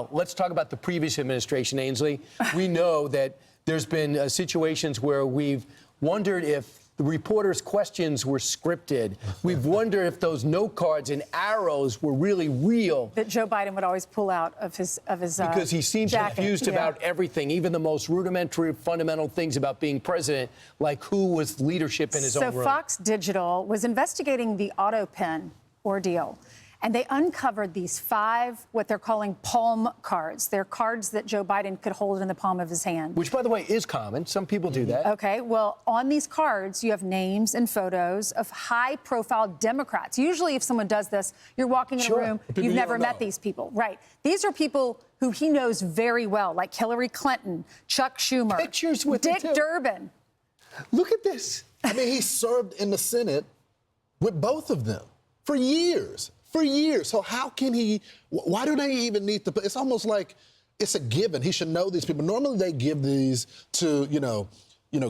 Let's talk about the previous administration, Ainsley. We know that there's been situations where we've wondered if the reporters' questions were scripted. We've wondered if those note cards and arrows were really real. That Joe Biden would always pull out of his because he seems jacket. confused about everything, even the most rudimentary, fundamental things about being president, like who was leadership in his own room. So Fox Digital was investigating the autopen ordeal. And they uncovered these 5, what they're calling palm cards. They're cards that Joe Biden could hold in the palm of his hand. Which, by the way, is common. Some people do that. Okay, well, on these cards, you have names and photos of high-profile Democrats. Usually, if someone does this, you're walking in a room, you've never met these people. Right. These are people who he knows very well, like Hillary Clinton, Chuck Schumer, Pictures with Dick Durbin. Look at this. I mean, he served in the Senate with both of them for years. So how can he, why do they even need to, it's almost like it's a given. He should know these people. Normally they give these to, you know,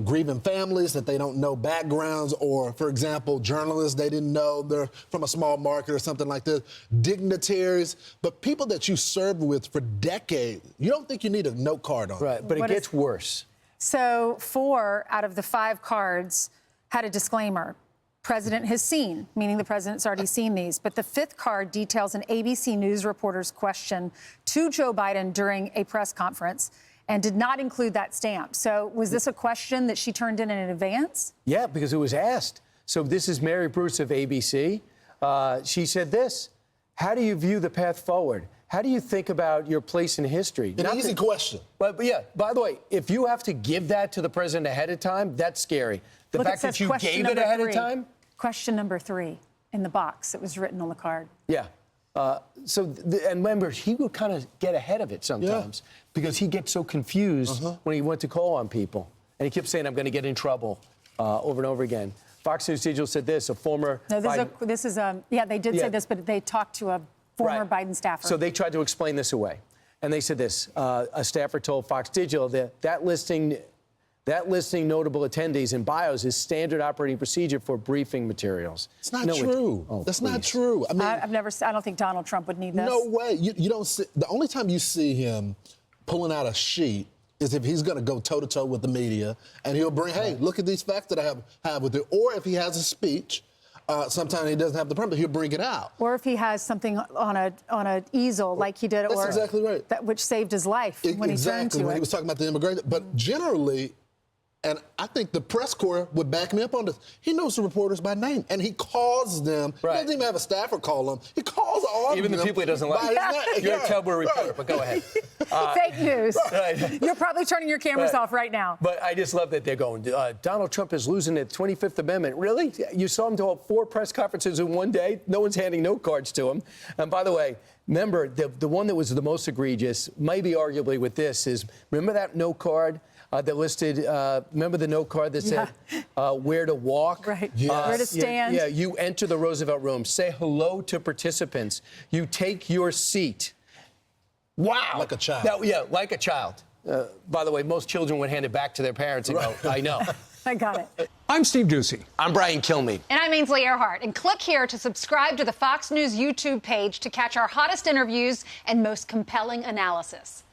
grieving families that they don't know backgrounds, or, for example, journalists they didn't know they're from a small market or something like this, dignitaries, but people that you served with for decades, you don't think you need a note card on. Right, but it gets worse. So 4 out of the 5 cards had a disclaimer. President has seen, meaning the president's already seen these. But the 5th card details an ABC News reporter's question to Joe Biden during a press conference and did not include that stamp. So was this a question that she turned in advance? Yeah, because it was asked. So this is Mary Bruce of ABC. She said this: how do you view the path forward? How do you think about your place in history? An easy question. But yeah, by the way, if you have to give that to the president ahead of time, that's scary. The fact that you gave it ahead of time? Question number 3 in the box that was written on the card. Yeah. And remember, he would kind of get ahead of it sometimes because he gets so confused when he went to call on people. And he kept saying, I'm going to get in trouble over and over again. Fox News Digital said this, a former... No, they did say this, but they talked to a former Biden staffer. So they tried to explain this away. And they said this, a staffer told Fox Digital that listing notable attendees in bios is standard operating procedure for briefing materials. It's not true. That's not true. I mean, I don't think Donald Trump would need this. No way. You don't see, the only time you see him pulling out a sheet is if he's going to go toe-to-toe with the media, and he'll bring, hey, look at these facts that I have with it. Or if he has a speech, sometimes he doesn't have the permit, he'll bring it out. Or if he has something on an easel like he did, That's exactly right. Which saved his life when he turned to it. When he was talking about the immigration. But generally, and I think the press corps would back me up on this, he knows the reporters by name, and he calls them. Right. He doesn't even have a staffer call them. He calls all of them. Even the people he doesn't like. You're a Tubber reporter, but go ahead. Fake news. Right. You're probably turning your cameras off right now. But I just love that they're going, Donald Trump is losing the 25th Amendment. Really? You saw him do 4 press conferences in one day? No one's handing note cards to him. And by the way, remember, the one that was the most egregious, maybe arguably with this, is remember that note card that listed, remember the note card that said where to walk? Right. Where to stand. Yeah, you enter the Roosevelt Room, say hello to participants, you take your seat. Wow. Like a child. Like a child. By the way, most children would hand it back to their parents and go, I know. I got it. I'm Steve Ducey. I'm Brian Kilmeade. And I'm Ainsley Earhart. And click here to subscribe to the Fox News YouTube page to catch our hottest interviews and most compelling analysis.